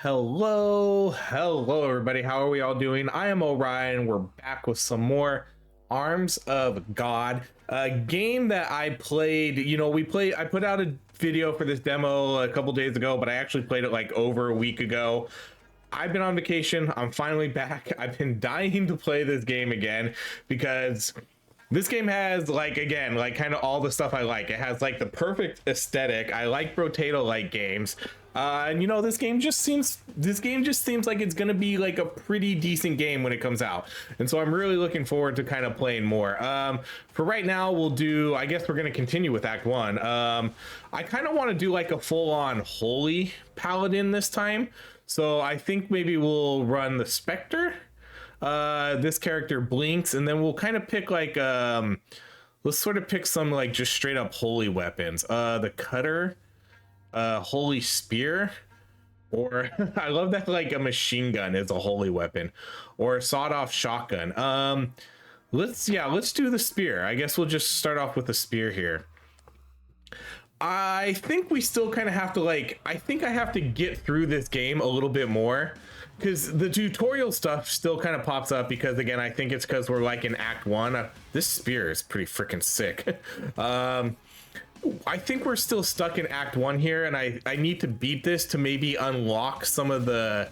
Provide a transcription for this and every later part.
Hello, everybody. How are we all doing? I am Orion. We're back with some more Arms of God, a game that I played. I put out a video for this demo a couple days ago, but I actually played it like over a week ago. I've been on vacation. I'm finally back. I've been dying to play this game again because this game has kind of all the stuff I like. It has like the perfect aesthetic. I like Brotato like games. And this game just seems like it's gonna be like a pretty decent game when it comes out. And so I'm really looking forward to kind of playing more. For right now, I guess we're gonna continue with Act 1. I kind of want to do like a full-on holy paladin this time. So I think maybe we'll run the Spectre. This character blinks, and then we'll kind of pick like let's sort of pick some like just straight up holy weapons. The cutter, holy spear, or I love that like a machine gun is a holy weapon, or a sawed-off shotgun. Let's do the spear. I guess we'll just start off with the spear here. I think we still kind of have to I think I have to get through this game a little bit more, because the tutorial stuff still kind of pops up, because again, I think it's because we're like in Act 1. This spear is pretty freaking sick. I think we're still stuck in Act 1 here, and I need to beat this to maybe unlock some of the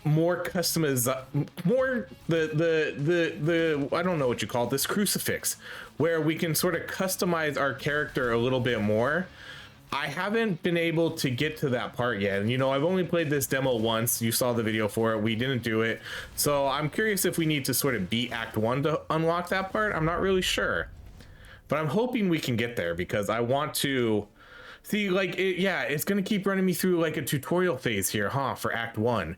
more the I don't know what you call it, this crucifix, where we can sort of customize our character a little bit more. I haven't been able to get to that part yet, and I've only played this demo once. You saw the video for it. We didn't do it, so I'm curious if we need to sort of beat Act 1 to unlock that part. I'm not really sure, but I'm hoping we can get there, because I want to see it's gonna keep running me through like a tutorial phase here, for Act 1.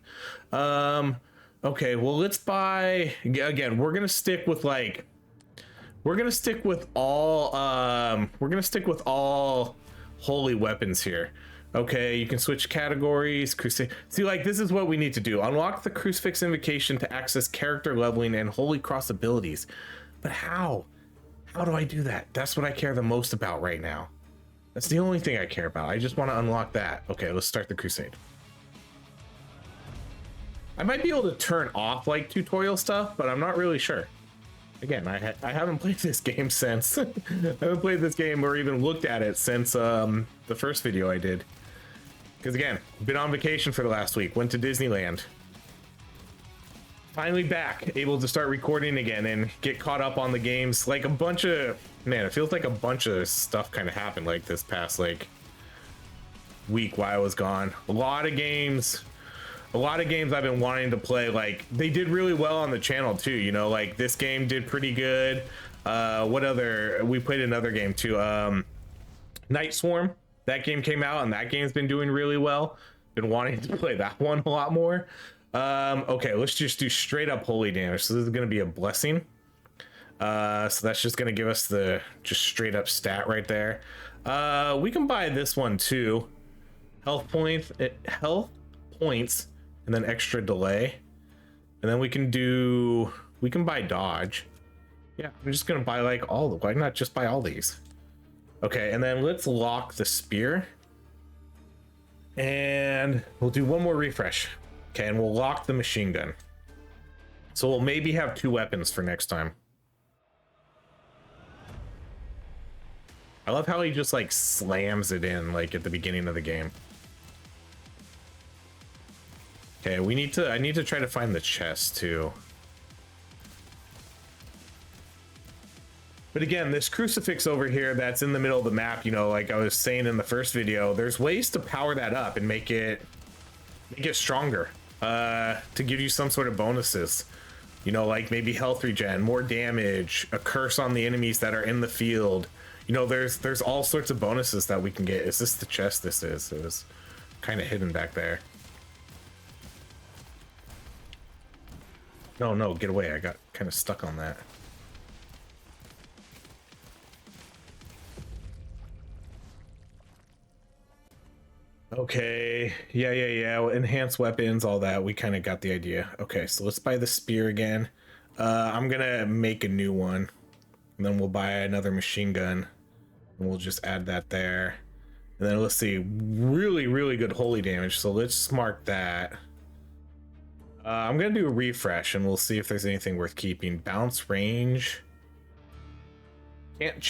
Okay, well, let's buy again. We're gonna stick with all holy weapons here. Okay, you can switch categories. Crusade. See, this is what we need to do. Unlock the crucifix invocation to access character leveling and holy cross abilities. But how do I do that? That's what I care the most about right now. That's the only thing I care about. I just want to unlock that. Okay, let's start the crusade. I might be able to turn off tutorial stuff, but I'm not really sure. Again, I haven't played this game since I haven't played this game or even looked at it since the first video I did. Because again, been on vacation for the last week, went to Disneyland. Finally back, able to start recording again and get caught up on the games. It feels like a bunch of stuff kind of happened this past week while I was gone. A lot of games I've been wanting to play. They did really well on the channel too, this game did pretty good. We played another game too, Night Swarm. That game came out, and that game's been doing really well. Been wanting to play that one a lot more. Okay, let's just do straight up holy damage. So this is going to be a blessing. So that's just going to give us the just straight up stat right there. We can buy this one too. Health points, and then extra delay. And then we can buy dodge. Yeah, I'm just going to buy why not just buy all these? Okay, and then let's lock the spear. And we'll do one more refresh. Okay, and we'll lock the machine gun. So we'll maybe have 2 weapons for next time. I love how he just slams it in at the beginning of the game. Okay, I need to try to find the chest too. But again, this crucifix over here that's in the middle of the map, like I was saying in the first video, there's ways to power that up and make it stronger, to give you some sort of bonuses, maybe health regen, more damage, a curse on the enemies that are in the field. There's all sorts of bonuses that we can get. Is this the chest? This is. It was kind of hidden back there. No, get away. I got kind of stuck on that. Okay, yeah. Enhanced weapons, all that. We kind of got the idea. Okay, so let's buy the spear again. I'm gonna make a new one, and then we'll buy another machine gun, and we'll just add that there. And then let's see, really good holy damage. So let's mark that. I'm gonna do a refresh and we'll see if there's anything worth keeping. Bounce range. Can't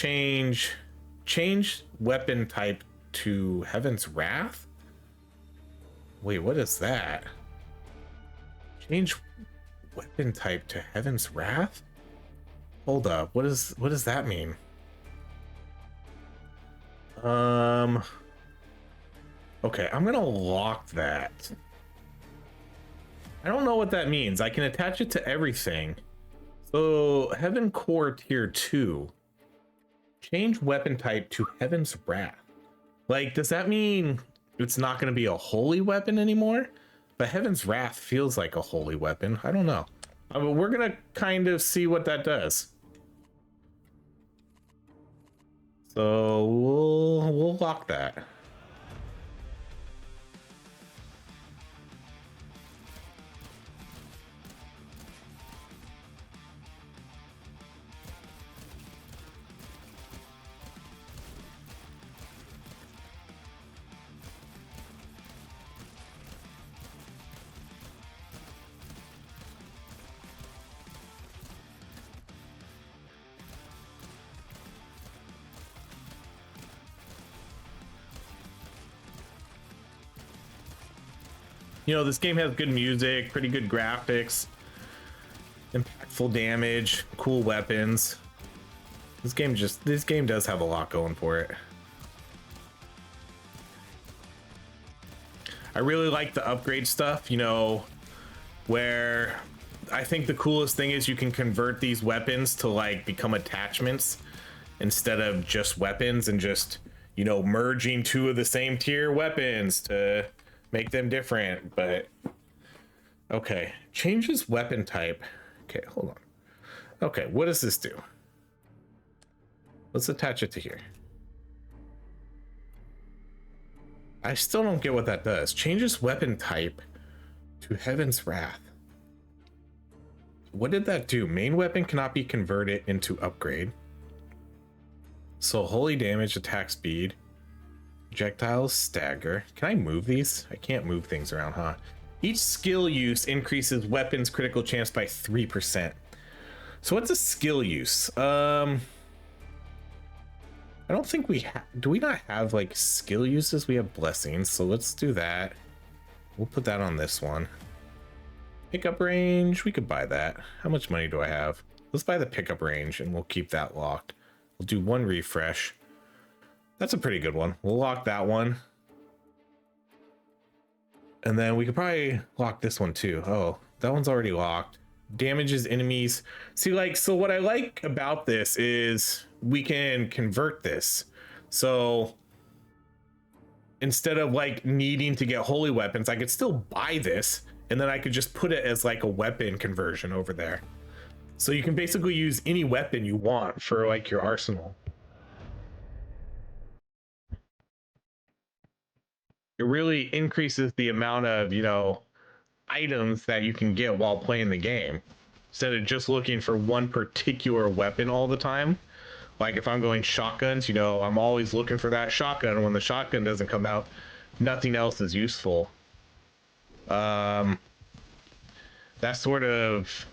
change weapon type to Heaven's Wrath. Wait, what is that? Change weapon type to Heaven's Wrath? Hold up, what does that mean? Okay, I'm gonna lock that. I don't know what that means. I can attach it to everything. So Heaven Core Tier 2. Change weapon type to Heaven's Wrath. Like, does that mean it's not gonna be a holy weapon anymore? But Heaven's Wrath feels like a holy weapon. I don't know. But we're gonna kind of see what that does. So we'll lock that. You know, this game has good music, pretty good graphics, impactful damage, cool weapons. This game does have a lot going for it. I really like the upgrade stuff, you know, where I think the coolest thing is you can convert these weapons to like become attachments instead of just weapons, and just, you know, merging two of the same tier weapons to make them different. But okay, changes weapon type. Okay, hold on. Okay, what does this do? Let's attach it to here. I still don't get what that does. Changes weapon type to Heaven's Wrath. What did that do? Main weapon cannot be converted into upgrade. So holy damage, attack speed, projectiles, stagger. Can I move these? I can't move things around, huh? Each skill use increases weapons critical chance by 3%. So what's a skill use? I don't think we have. Do we not have like skill uses? We have blessings, so let's do that. We'll put that on this one. Pickup range, we could buy that. How much money do I have? Let's buy the pickup range and we'll keep that locked. We'll do one refresh. That's a pretty good one. We'll lock that one. And then we could probably lock this one too. Oh, that one's already locked. Damages enemies. See, like, so what I like about this is we can convert this. So instead of like needing to get holy weapons, I could still buy this and then I could just put it as like a weapon conversion over there. So you can basically use any weapon you want for like your arsenal. It really increases the amount of, you know, items that you can get while playing the game, instead of just looking for one particular weapon all the time. Like if I'm going shotguns, you know, I'm always looking for that shotgun, and when the shotgun doesn't come out, nothing else is useful. That sort of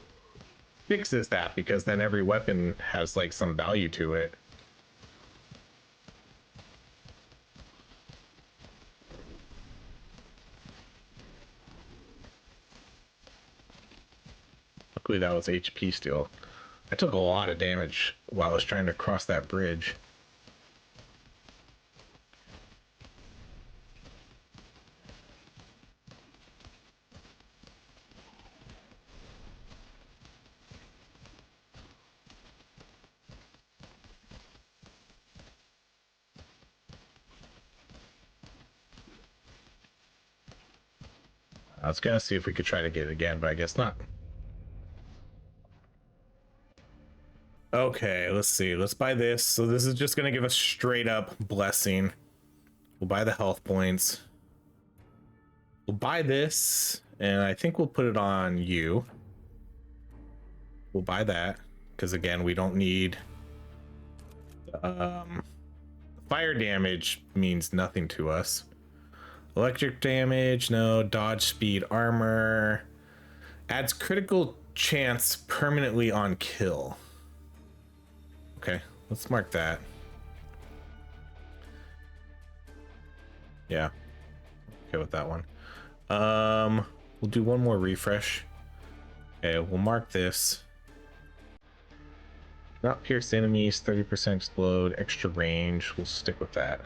fixes that, because then every weapon has like some value to it. Luckily that was HP still. I took a lot of damage while I was trying to cross that bridge. I was gonna see if we could try to get it again, but I guess not. Okay, let's see. Let's buy this. So this is just gonna give us straight up blessing. We'll buy the health points. We'll buy this, and I think we'll put it on you. We'll buy that, because again, we don't need Fire damage means nothing to us. Electric damage, no. Dodge, speed, armor. Adds critical chance permanently on kill. Okay, let's mark that. Yeah, okay with that one. We'll do one more refresh. Okay, we'll mark this. Not pierce enemies, 30% explode, extra range. We'll stick with that.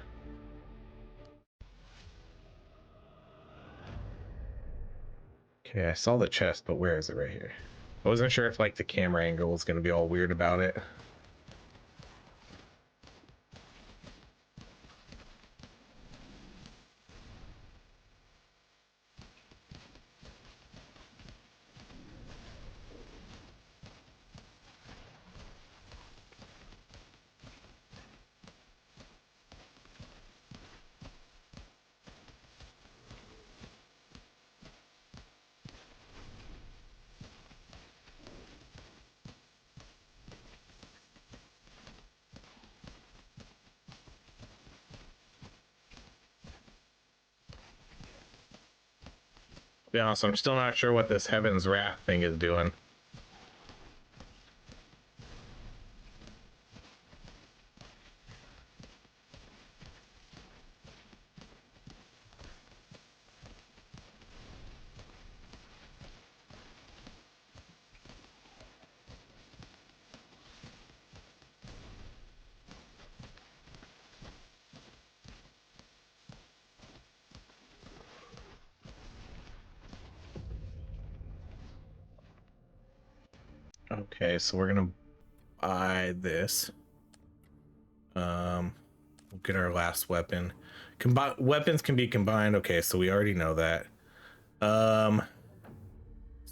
Okay, I saw the chest, but where is it? Right here. I wasn't sure if like the camera angle was going to be all weird about it. To be honest, I'm still not sure what this Heaven's Wrath thing is doing. Okay, so we're gonna buy this. We'll get our last weapon. Weapons can be combined. Okay, so we already know that. So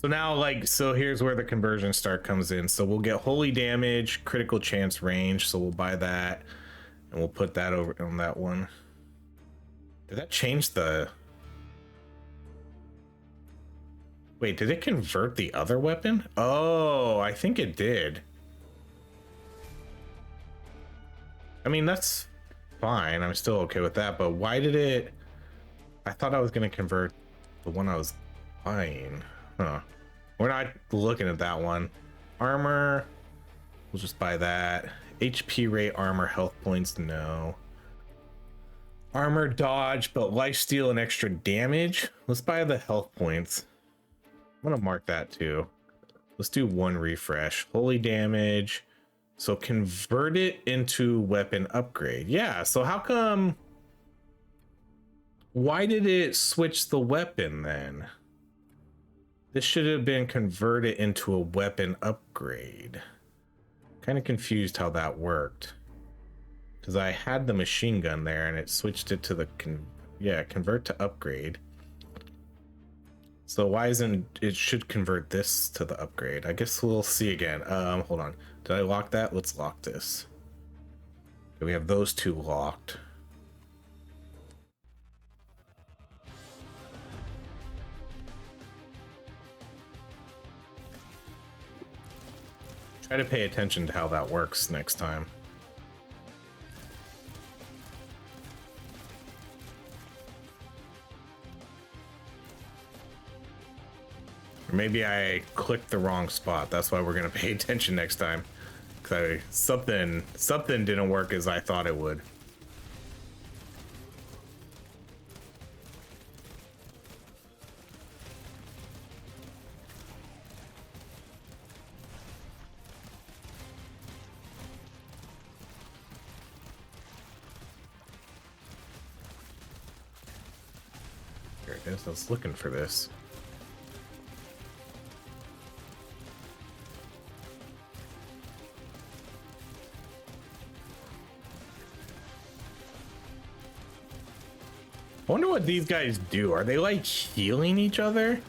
now, like, so here's where the conversion start comes in. So we'll get holy damage, critical chance, range. So we'll buy that, and we'll put that over on that one. Did that change the? Wait, did it convert the other weapon? Oh, I think it did. I mean, that's fine. I'm still okay with that, but why did it? I thought I was going to convert the one I was buying. Huh. We're not looking at that one. Armor. We'll just buy that. HP rate, armor, health points, no. Armor, dodge, but lifesteal and extra damage. Let's buy the health points. I'm gonna mark that too. Let's do one refresh. Holy damage. So convert it into weapon upgrade. Yeah, so how come? Why did it switch the weapon then? This should have been converted into a weapon upgrade. Kind of confused how that worked. Because I had the machine gun there and it switched it to the convert to upgrade. So why isn't it should convert this to the upgrade? I guess we'll see again. Hold on. Did I lock that? Let's lock this. Okay, we have those two locked. Try to pay attention to how that works next time. Or maybe I clicked the wrong spot. That's why we're gonna pay attention next time. Cause something didn't work as I thought it would. Here it is. I was looking for this. I wonder what these guys do. Are they like healing each other?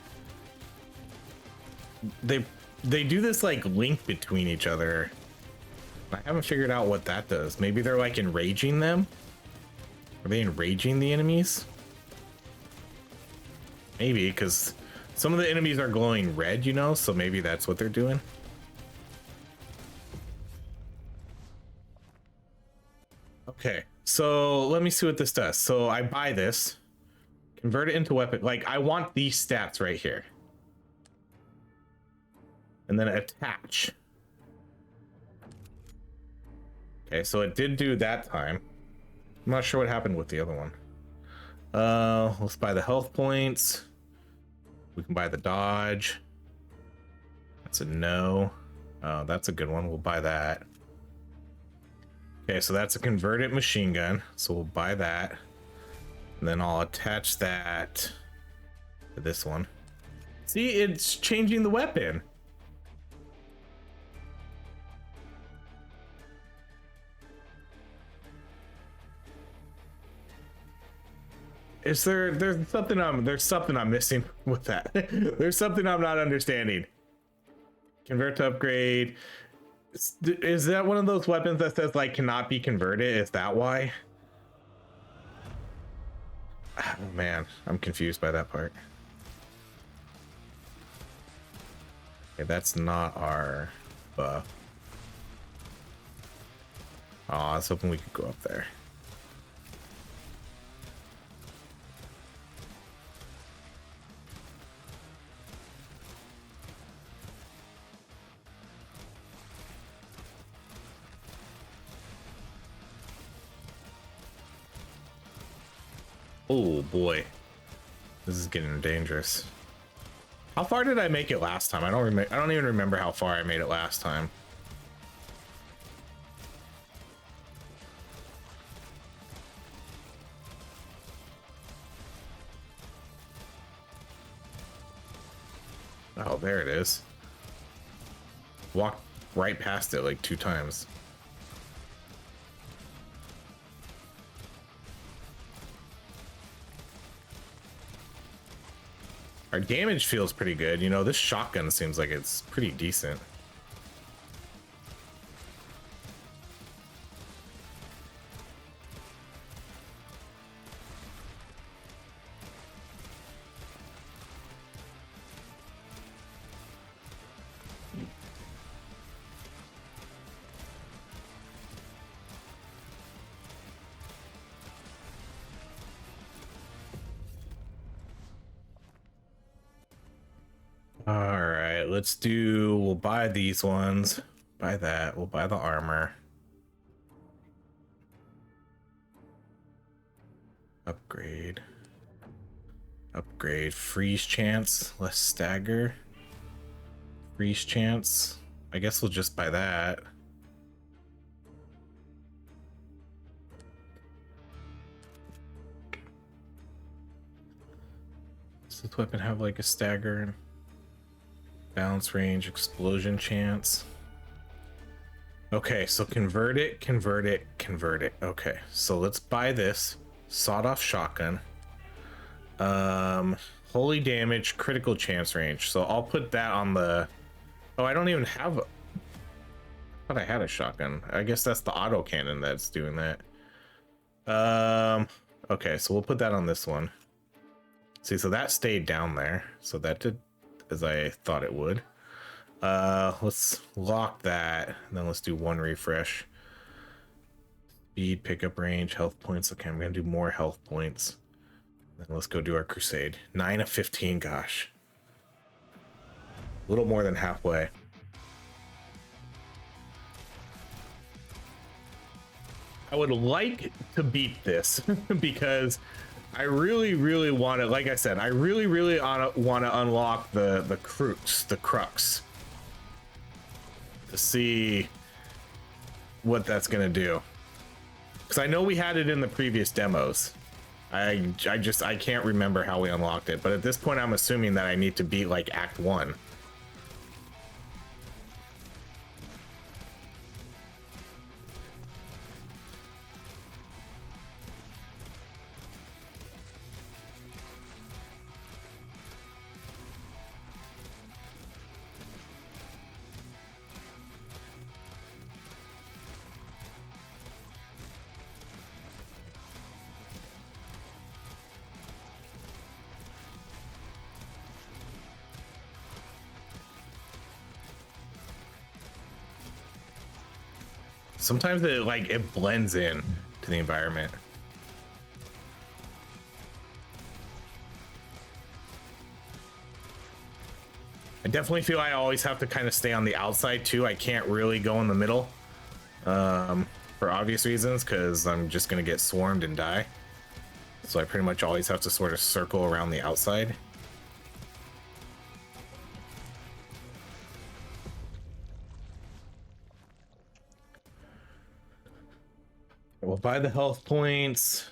They do this like link between each other. I haven't figured out what that does. Maybe they're like enraging them? Are they enraging the enemies? Maybe, because some of the enemies are glowing red, you know, so maybe that's what they're doing. Okay, So let me see what this does. So I buy this, convert it into weapon. Like I want these stats right here. And then attach. Okay, so it did do that time. I'm not sure what happened with the other one. Let's buy the health points. We can buy the dodge. That's a no. Oh, that's a good one. We'll buy that. Okay, so that's a converted machine gun. So we'll buy that. And then I'll attach that to this one. See, it's changing the weapon. There's something I'm missing with that. There's something I'm not understanding. Convert to upgrade. Is that one of those weapons that says like cannot be converted? Is that why? Oh man, I'm confused by that part. Okay, that's not our buff. Oh, I was hoping we could go up there. Oh boy, this is getting dangerous. How far did I make it last time? I don't even remember how far I made it last time. Oh, there it is. Walked right past it like 2 times. Our damage feels pretty good. You know, this shotgun seems like it's pretty decent. All right, we'll buy these ones. Buy that. We'll buy the armor. Upgrade. Upgrade. Freeze chance. Less stagger. Freeze chance. I guess we'll just buy that. Does this weapon have like a stagger? Balance range, explosion chance. Okay, so convert it. Okay, so let's buy this sawed-off shotgun. Holy damage, critical chance range. So I'll put that on the. Oh, I don't even have. I thought I had a shotgun. I guess that's the auto cannon that's doing that. Okay, so we'll put that on this one. See, so that stayed down there. So that did as I thought it would. Let's lock that, and then let's do 1 refresh. Speed, pickup range, health points. Okay, I'm gonna do more health points. Then let's go do our crusade. 9 of 15, gosh. A little more than halfway. I would like to beat this because I really want to, like I said, I really want to unlock the crux to see what that's gonna do, because I know we had it in the previous demos. I can't remember how we unlocked it, but at this point I'm assuming that I need to beat like Act 1. Sometimes it blends in. to the environment. I definitely feel I always have to kind of stay on the outside too. I can't really go in the middle for obvious reasons, because I'm just going to get swarmed and die. So I pretty much always have to sort of circle around the outside. We'll buy the health points.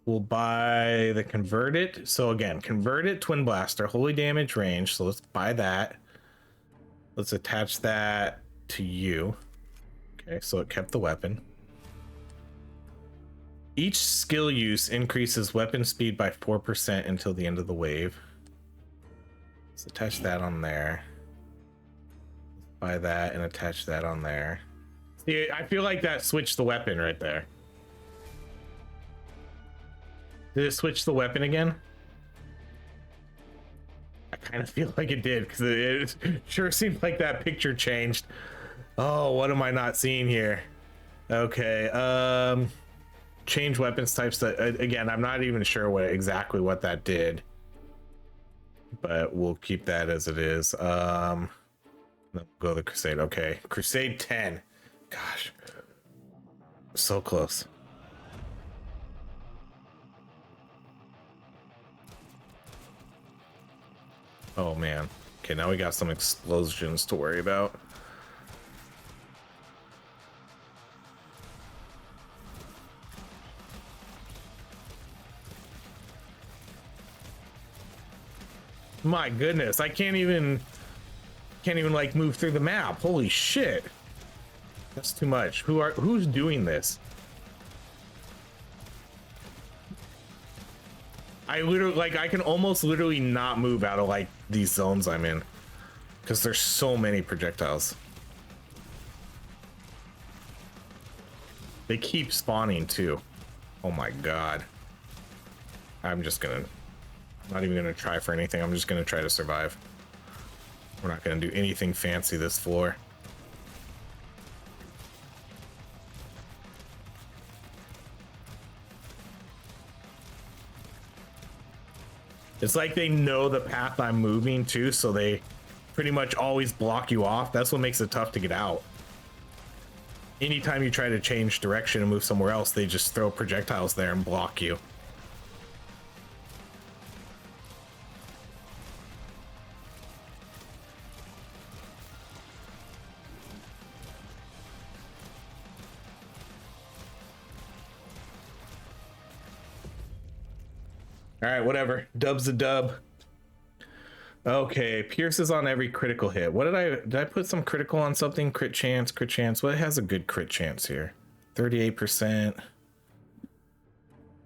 We'll buy the converted. So again, converted twin blaster, holy damage range. So let's buy that. Let's attach that to you. Okay, so it kept the weapon. Each skill use increases weapon speed by 4% until the end of the wave. Let's attach that on there. Buy that and attach that on there. See, I feel like that switched the weapon right there. Did it switch the weapon again? I kind of feel like it did, because it sure seemed like that picture changed. Oh, what am I not seeing here? Okay, change weapons types. That again, I'm not even sure exactly what that did, but we'll keep that as it is. Go to the crusade. Okay, crusade 10. Gosh, so close. Oh man. Okay, now we got some explosions to worry about. My goodness, I can't even like move through the map. Holy shit. That's too much. Who's doing this? I literally, like, I can almost literally not move out of like these zones I'm in, because there's so many projectiles. They keep spawning too. Oh my god. I'm just gonna, not even gonna try for anything. I'm just gonna try to survive. We're not gonna do anything fancy this floor. It's like they know the path I'm moving to, so they pretty much always block you off. That's what makes it tough to get out. Anytime you try to change direction and move somewhere else, they just throw projectiles there and block you. All right, whatever. Dub's a dub. Okay, pierces on every critical hit. What did I put some critical on something? Crit chance, crit chance. Well, it has a good crit chance here. 38%.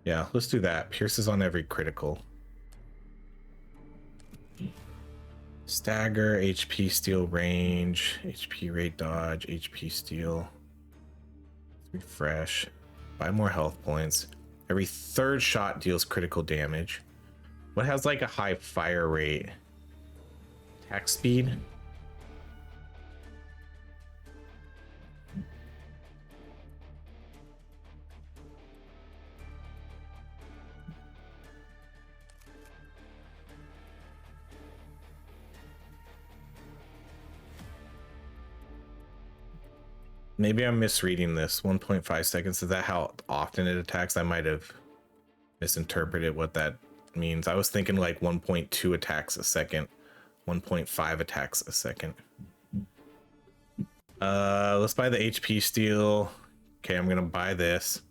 Yeah, let's do that. Pierces on every critical. Stagger, HP steal range, HP rate dodge, HP steal. Let's refresh. Buy more health points. Every third shot deals critical damage. What has like a high fire rate? Attack speed. Maybe I'm misreading this. 1.5 seconds. Is that how often it attacks? I might have misinterpreted what that means. I was thinking like 1.2 attacks a second, 1.5 attacks a second. Let's buy the HP steal. Okay, I'm gonna buy this.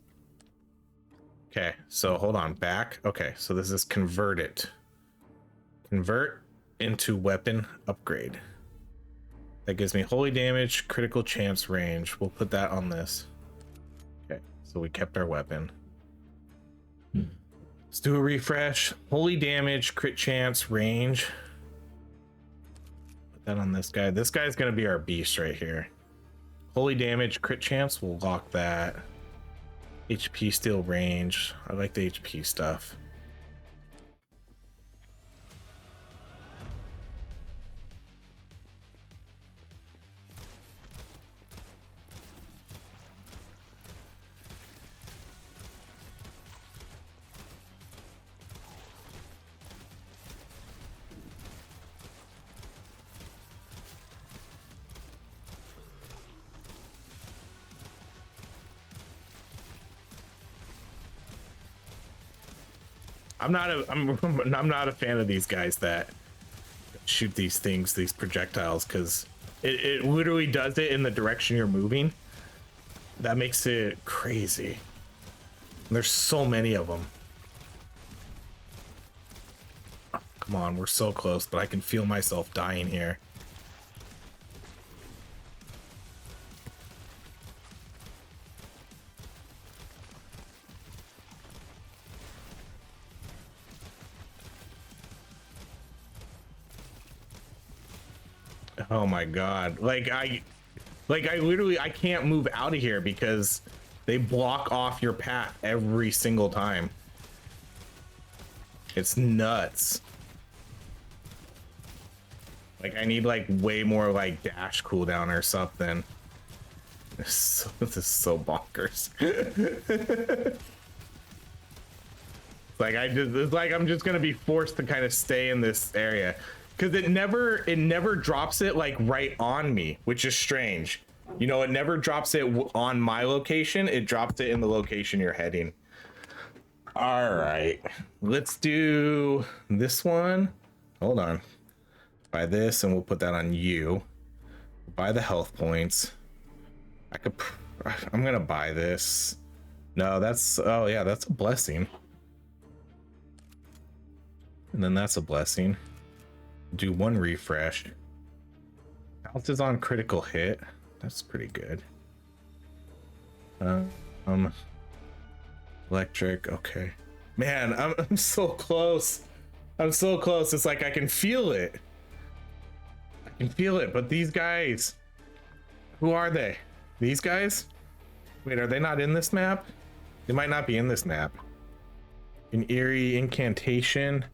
Okay, so hold on, back. Okay, so this is convert it. Convert into weapon upgrade. That gives me holy damage, critical chance range. We'll put that on this. Okay, so we kept our weapon. Let's do a refresh. Holy damage, crit chance, range. Put that on this guy. This guy's gonna be our beast right here. Holy damage, crit chance, we'll lock that. HP steal range. I like the HP stuff. I'm not a fan of these guys that shoot these things, these projectiles, because it literally does it in the direction you're moving. That makes it crazy. There's so many of them. Oh, come on, we're so close, but I can feel myself dying here. Oh my god. Like I literally I can't move out of here because they block off your path every single time. It's nuts. Like I need like way more like dash cooldown or something. This is so bonkers. It's like I'm just gonna be forced to kind of stay in this area. Because it never drops it like right on me, which is strange. You know, it never drops it on my location. It drops it in the location you're heading. All right, let's do this one. Hold on. Buy this and we'll put that on you. Buy the health points. I'm gonna buy this. No, that's, oh yeah, that's a blessing. And then that's a blessing. Do one refresh. Bounces on critical hit. That's pretty good. Electric. Okay. Man, I'm so close. I'm so close. It's like I can feel it. I can feel it. But these guys, who are they? These guys? Wait, are they not in this map? They might not be in this map. An eerie incantation.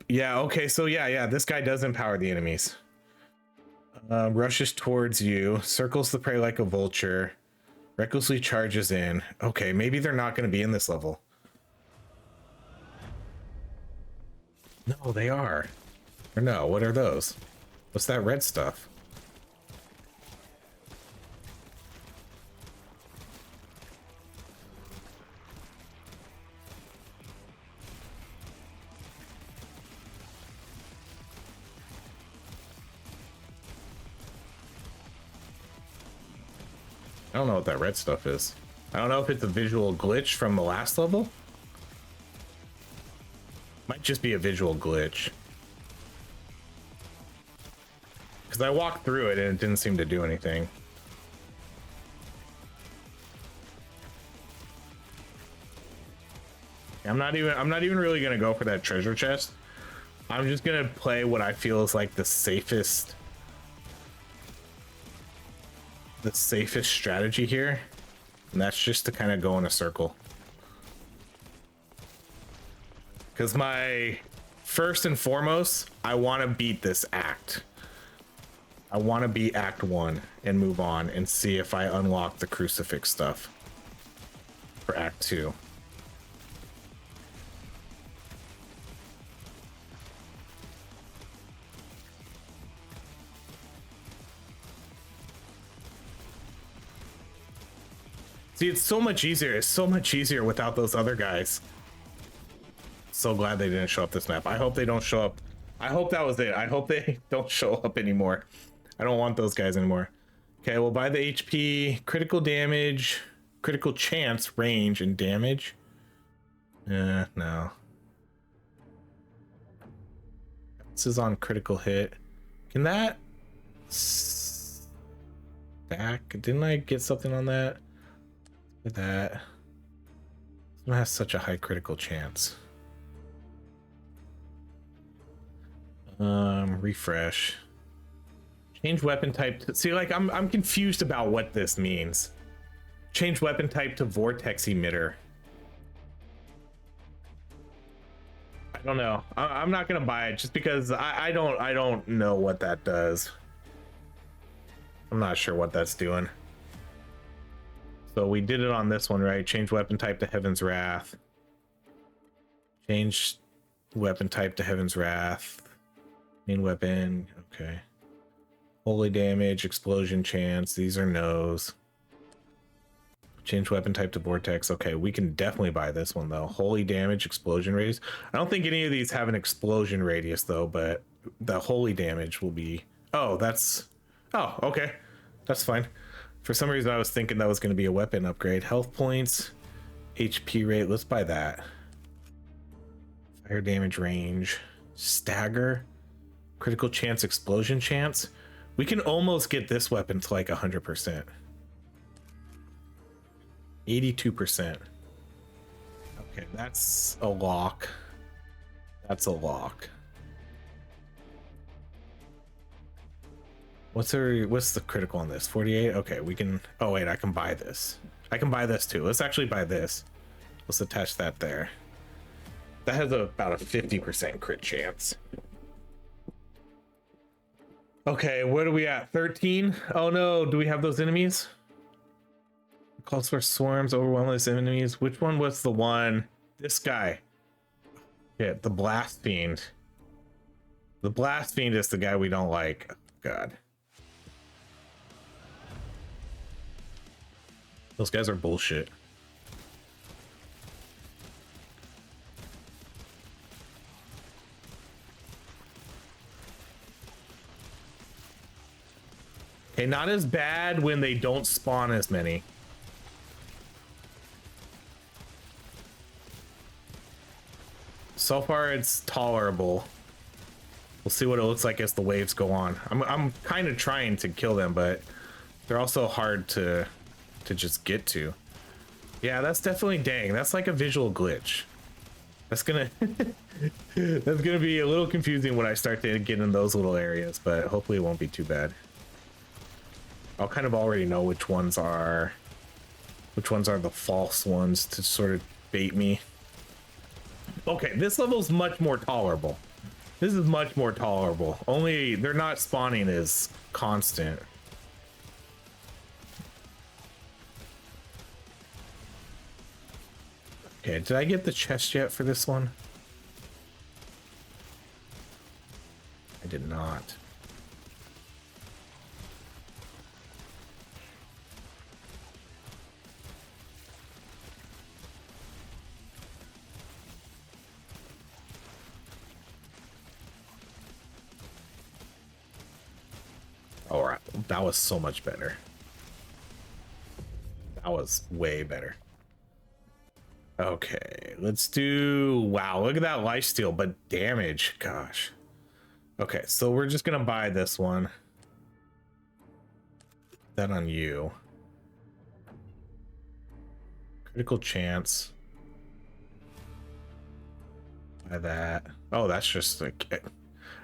Yeah, okay, so yeah, this guy does empower the enemies. Rushes towards you, circles the prey like a vulture, recklessly charges in. Okay, maybe they're not going to be in this level. No, they are. Or no, what are those? What's that red stuff? I don't know what that red stuff is. I don't know if it's a visual glitch from the last level. Might just be a visual glitch. Because I walked through it and it didn't seem to do anything. I'm not even really gonna go for that treasure chest. I'm just gonna play what I feel is like the safest strategy here, and that's just to kind of go in a circle. Because my first and foremost, I want to beat this act. I want to beat Act 1 and move on and see if I unlock the crucifix stuff for Act 2. See, it's so much easier. It's so much easier without those other guys. So glad they didn't show up this map. I hope they don't show up. I hope that was it. I hope they don't show up anymore. I don't want those guys anymore. Okay, we'll buy the HP, critical damage, critical chance, range, and damage. No. This is on critical hit. Can that stack? Didn't I get something on that? That this one has such a high critical chance. Refresh. Change weapon type to, see, like I'm confused about what this means. Change weapon type to vortex emitter. I don't know. I'm not gonna buy it just because I don't know what that does. I'm not sure what that's doing. So we did it on this one, right? Change weapon type to Heaven's Wrath. Change weapon type to Heaven's Wrath. Main weapon, okay. Holy damage, explosion chance, these are no's. Change weapon type to vortex. Okay, we can definitely buy this one though. Holy damage, explosion radius. I don't think any of these have an explosion radius though, but the holy damage will be. Oh, that's. Oh, okay, that's fine. For some reason, I was thinking that was going to be a weapon upgrade. Health points, HP rate. Let's buy that. Fire damage range, stagger, critical chance, explosion chance. We can almost get this weapon to like 100%. 82%. Okay, that's a lock. That's a lock. What's the critical on this? 48? Okay, we can. Oh wait, I can buy this. I can buy this too. Let's actually buy this. Let's attach that there. That has about a 50% crit chance. Okay, what are we at? 13? Oh no, do we have those enemies? Calls for swarms, overwhelm those enemies. Which one was the one? This guy. Yeah, the blast fiend. The blast fiend is the guy we don't like. Oh, God. Those guys are bullshit. Okay, not as bad when they don't spawn as many. So far, it's tolerable. We'll see what it looks like as the waves go on. I'm kind of trying to kill them, but they're also hard to just get to. Yeah, that's definitely dang. That's like a visual glitch. That's gonna that's gonna be a little confusing when I start to get in those little areas, but hopefully it won't be too bad. I'll kind of already know which ones are the false ones to sort of bait me. Okay, this level's much more tolerable. This is much more tolerable. Only they're not spawning as constant. Okay, did I get the chest yet for this one? I did not. All right, that was so much better. That was way better. Okay, let's do. Wow, look at that lifesteal, but damage. Gosh. Okay, so we're just gonna buy this one. That on you. Critical chance. Buy that. Oh, that's just like. I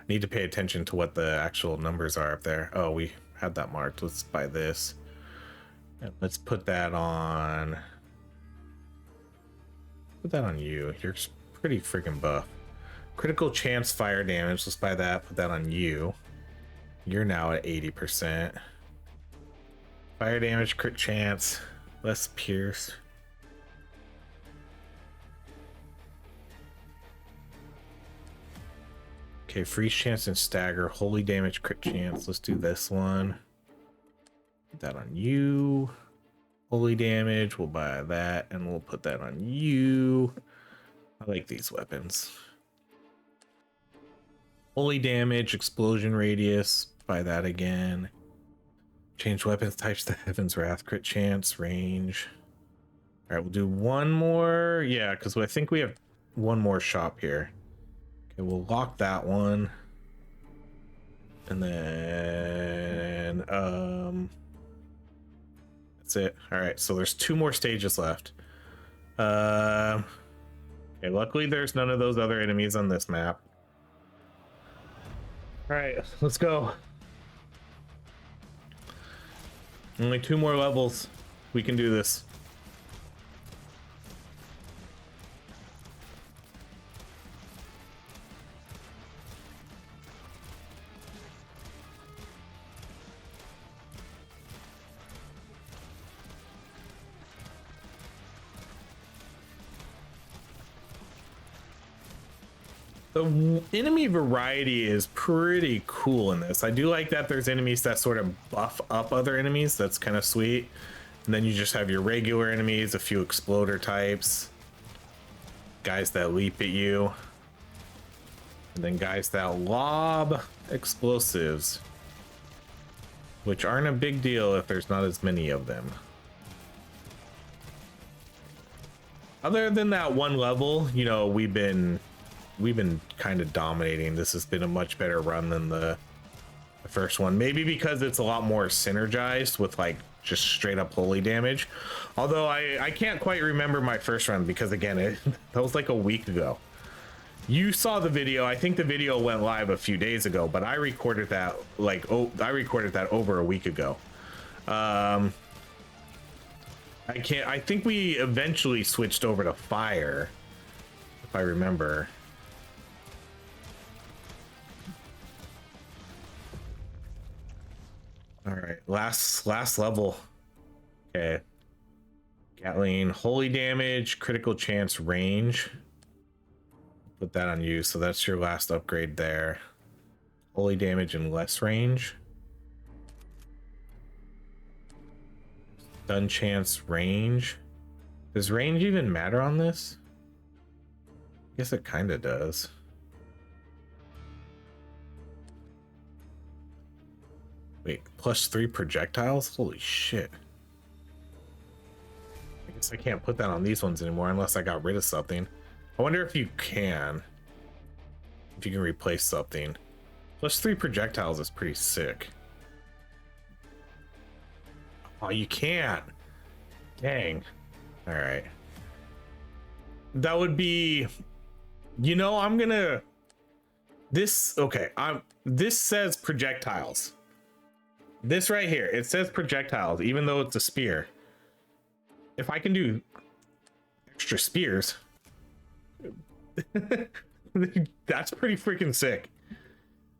need to pay attention to what the actual numbers are up there. Oh, we had that marked. Let's buy this. And let's put that on. Put that on you. You're pretty freaking buff. Critical chance fire damage. Let's buy that. Put that on you. You're now at 80%. Fire damage, crit chance, less pierce. Okay, freeze chance and stagger. Holy damage, crit chance. Let's do this one. Put that on you. Holy damage, we'll buy that and we'll put that on you. I like these weapons. Holy damage, explosion radius, buy that again. Change weapons types to Heaven's Wrath, crit chance, range. All right, we'll do one more. Yeah, because I think we have one more shop here. Okay, we'll lock that one. And then that's it. All right, so there's 2 more stages left. Okay, luckily there's none of those other enemies on this map. All right, let's go. Only 2 more levels. We can do this. The enemy variety is pretty cool in this. I do like that there's enemies that sort of buff up other enemies. That's kind of sweet. And then you just have your regular enemies, a few exploder types, guys that leap at you, and then guys that lob explosives, which aren't a big deal if there's not as many of them. Other than that one level, you know, we've been kind of dominating. This has been a much better run than the first one, maybe because it's a lot more synergized with like just straight up holy damage. Although I can't quite remember my first run because again, that was like a week ago. You saw the video. I think the video went live a few days ago, but I recorded that I recorded that over a week ago. I think we eventually switched over to fire, if I remember. All right, last level. Okay. Gatling, holy damage, critical chance, range. Put that on you, so that's your last upgrade there. Holy damage and less range. Stun chance, range. Does range even matter on this? I guess it kind of does. Wait, +3 projectiles? Holy shit. I guess I can't put that on these ones anymore unless I got rid of something. I wonder if you can. If you can replace something. +3 projectiles is pretty sick. Oh, you can't. Dang. Alright. That would be... You know, I'm gonna... This... Okay, this says projectiles. This right here, it says projectiles, even though it's a spear. If I can do extra spears, that's pretty freaking sick.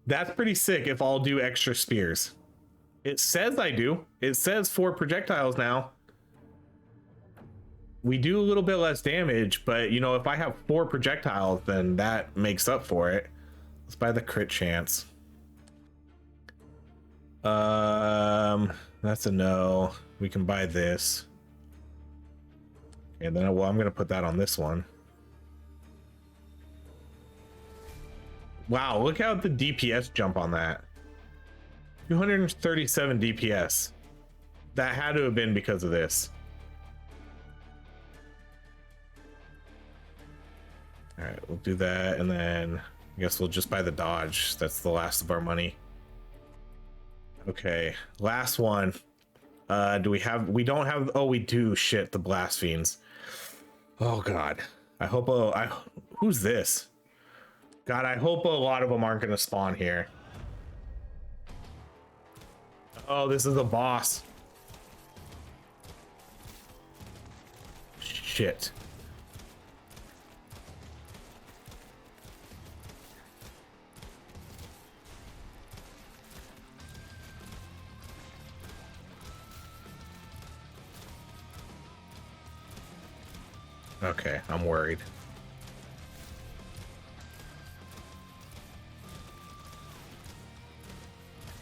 That's pretty sick if I'll do extra spears. It says I do. It says 4 projectiles now. We do a little bit less damage, but you know, if I have 4 projectiles, then that makes up for it. Let's buy the crit chance. That's a no. We can buy this. And then, well, I'm gonna put that on this one. Wow, look how the DPS jump on that. 237 DPS. That had to have been because of this. All right, we'll do that, and then I guess we'll just buy the dodge. That's the last of our money. Okay, last one. Do we have... We don't have... Oh, we do. Shit, the blast fiends. Oh god. I hope... who's this? God, I hope a lot of them aren't gonna spawn here. Oh, this is a boss. Shit. Okay, I'm worried.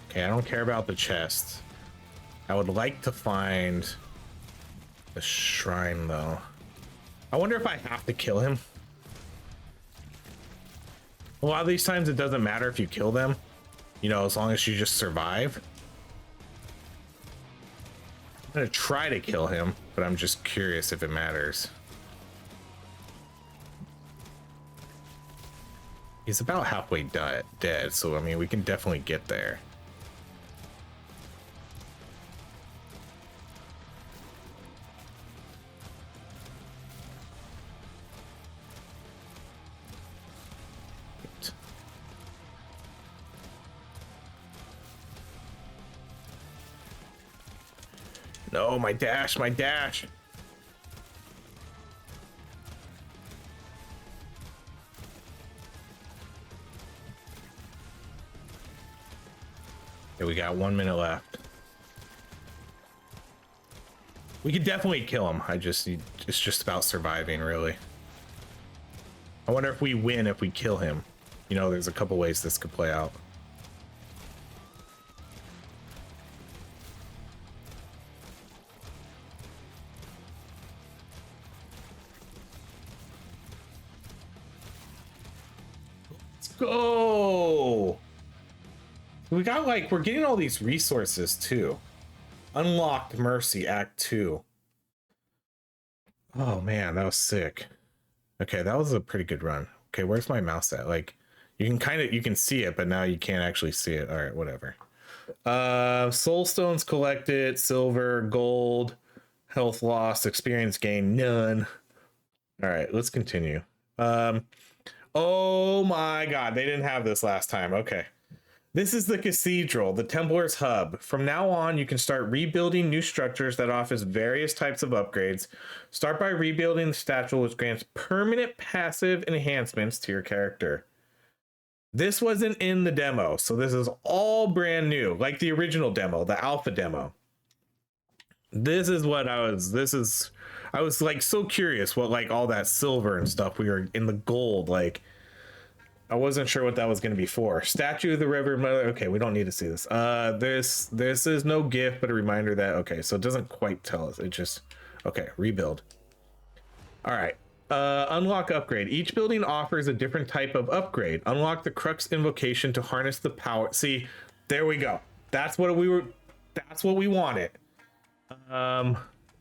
Okay, I don't care about the chest. I would like to find the shrine, though. I wonder if I have to kill him. A lot of these times it doesn't matter if you kill them, you know, as long as you just survive. I'm gonna try to kill him, but I'm just curious if it matters. He's about halfway dead, so I mean, we can definitely get there. No, my dash, my dash. Okay, we got 1 minute left. We could definitely kill him. It's just about surviving, really. I wonder if we win if we kill him. You know, there's a couple ways this could play out. go. We got like, we're getting all these resources too. Unlocked Mercy Act 2. Oh man, that was sick. Okay, that was a pretty good run. Okay, where's my mouse at? Like, you can see it, but now you can't actually see it. All right, whatever. Soul stones collected, silver, gold, health loss, experience gain, none. All right, let's continue. Oh my god, they didn't have this last time. Okay. This is the Cathedral, the Templar's hub. From now on, you can start rebuilding new structures that offers various types of upgrades. Start by rebuilding the statue, which grants permanent passive enhancements to your character. This wasn't in the demo, so this is all brand new, like the original demo, the alpha demo. I was like so curious what like all that silver and stuff we were in the gold, like I wasn't sure what that was going to be for. Statue of the River Mother. Okay, we don't need to see this. This is no gift, but a reminder that, okay, so it doesn't quite tell us. It just, okay, rebuild. All right. Unlock upgrade. Each building offers a different type of upgrade. Unlock the Crux invocation to harness the power. See, there we go. That's what we wanted.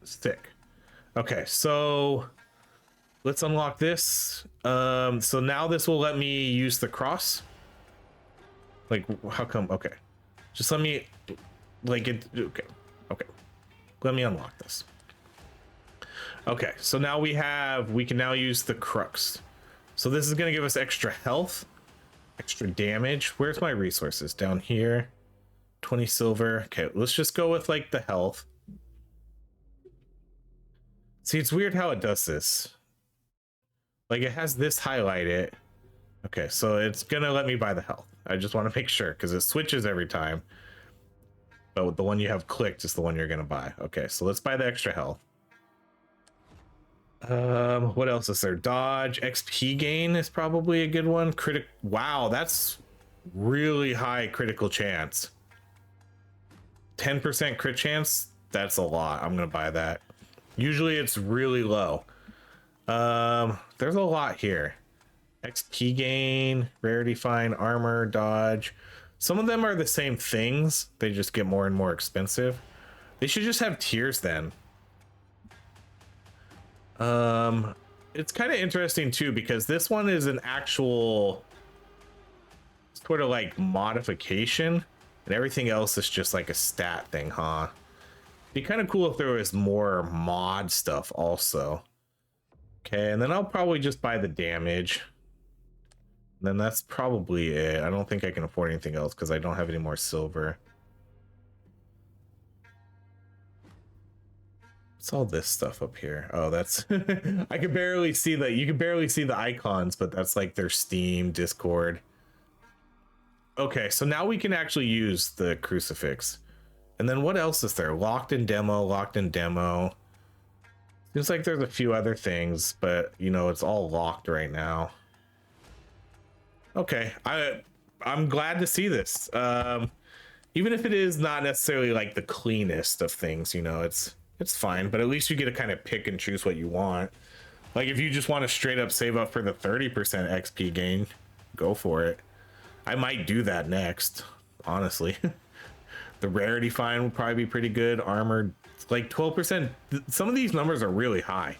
Stick. Okay, so let's unlock this. So now this will let me use the cross. Like, how come? Okay, just let me, like it. Okay. Let me unlock this. Okay, so now we can now use the crux. So this is gonna give us extra health, extra damage. Where's my resources? Down here. 20 silver. Okay, let's just go with like the health. See, it's weird how it does this. Like it has this highlighted. Okay, so it's gonna let me buy the health. I just want to make sure because it switches every time. But the one you have clicked is the one you're gonna buy. Okay, so let's buy the extra health. What else is there? Dodge, XP gain is probably a good one. Wow, that's really high critical chance. 10% crit chance. That's a lot. I'm gonna buy that. Usually it's really low. There's a lot here. XP gain, rarity find, armor, dodge. Some of them are the same things. They just get more and more expensive. They should just have tiers then. It's kind of interesting too because this one is an actual sort of like modification and everything else is just like a stat thing, huh? Be kind of cool if there was more mod stuff also. Okay, and then I'll probably just buy the damage. Then that's probably it. I don't think I can afford anything else because I don't have any more silver. What's all this stuff up here? Oh, that's I can barely see that. You can barely see the icons, but that's like their Steam, Discord. Okay, so now we can actually use the crucifix. And then what else is there? Locked in demo. Seems like there's a few other things, but you know, it's all locked right now. Okay, I'm glad to see this. Even if it is not necessarily like the cleanest of things, you know, it's fine, but at least you get to kind of pick and choose what you want. Like if you just want to straight up save up for the 30% XP gain, go for it. I might do that next, honestly. The rarity find would probably be pretty good. Armor, like 12%. Some of these numbers are really high.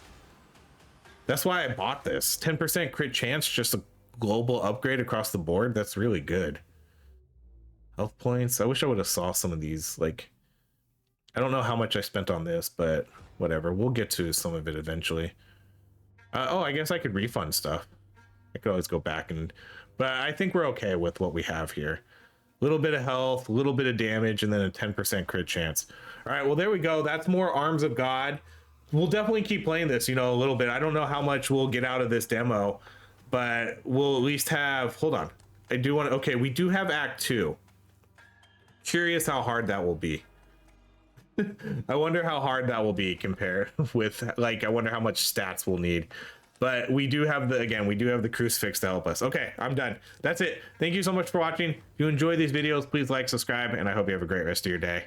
That's why I bought this. 10% crit chance, just a global upgrade across the board. That's really good. Health points. I wish I would have saw some of these. Like, I don't know how much I spent on this, but whatever. We'll get to some of it eventually. Oh, I guess I could refund stuff. I could always go back but I think we're okay with what we have here. A little bit of health, a little bit of damage, and then a 10% crit chance. All right, well, there we go. That's more Arms of God. We'll definitely keep playing this, you know, a little bit. I don't know how much we'll get out of this demo, but we'll at least have, hold on. I do want to, okay, we do have Act 2. Curious how hard that will be. I wonder how hard that will be compared with, like, I wonder how much stats we'll need. But we do have we do have the crucifix to help us. Okay, I'm done. That's it. Thank you so much for watching. If you enjoy these videos, please like, subscribe, and I hope you have a great rest of your day.